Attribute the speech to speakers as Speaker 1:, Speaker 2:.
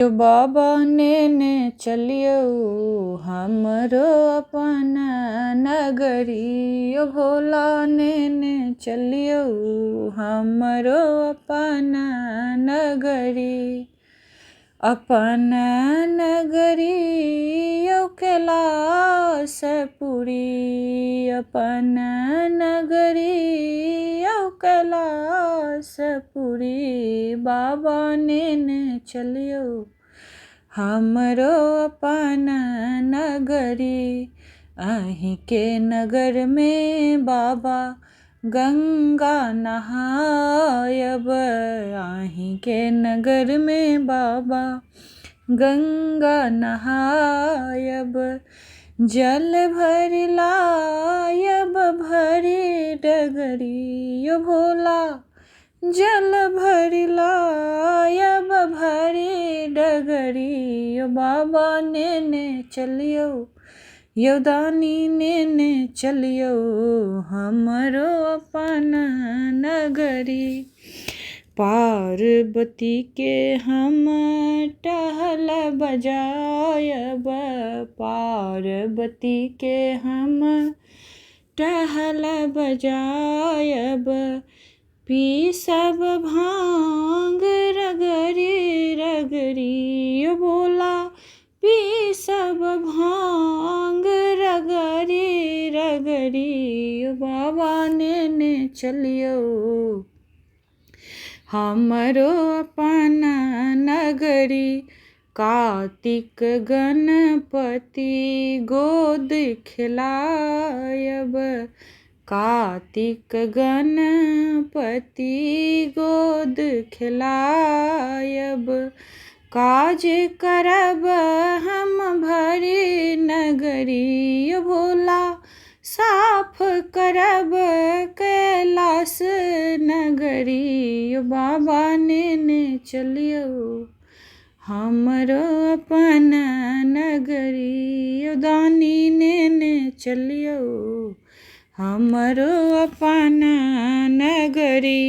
Speaker 1: यो बाबा ने चलियो हमरो अपन नगरी। यो भोला ने चलियो हमरो अपन नगरी। अपन नगरी यो कैलासपुरी। अपन नगरी यो कैलासपुरी। बाबा ने चलियो हमरो अपन नगरी। अहीं के नगर में बाबा गंगा नहायब। अहीं के नगर में बाबा गंगा नहायब। जल भरि लायब भरी डगरी। यो भोला जल भरि लायब भरी डगरी। यो बाबा ने चलियो यो दानी ने चलियो हमरो अपन नगरी। पार्वती के हम टहल बजायब। पार्वती के हम टहल बजायब। पीसब भांग रगरी रगरी। यो भोला पीसब भांग रगरी रगरी। यो बाबा ने चलियो हमरो अपन नगरी। कार्तिक गणपति गोद खिलायब। कार्तिक गणपति गोद खिलायब। काज करब हम भरी नगरी। यो भोला साफ करब कैलाश नगरी। यो बाबा ने चलियो हमरो अपन नगरी। यो दानी ने चलियो हमरो अपन नगरी।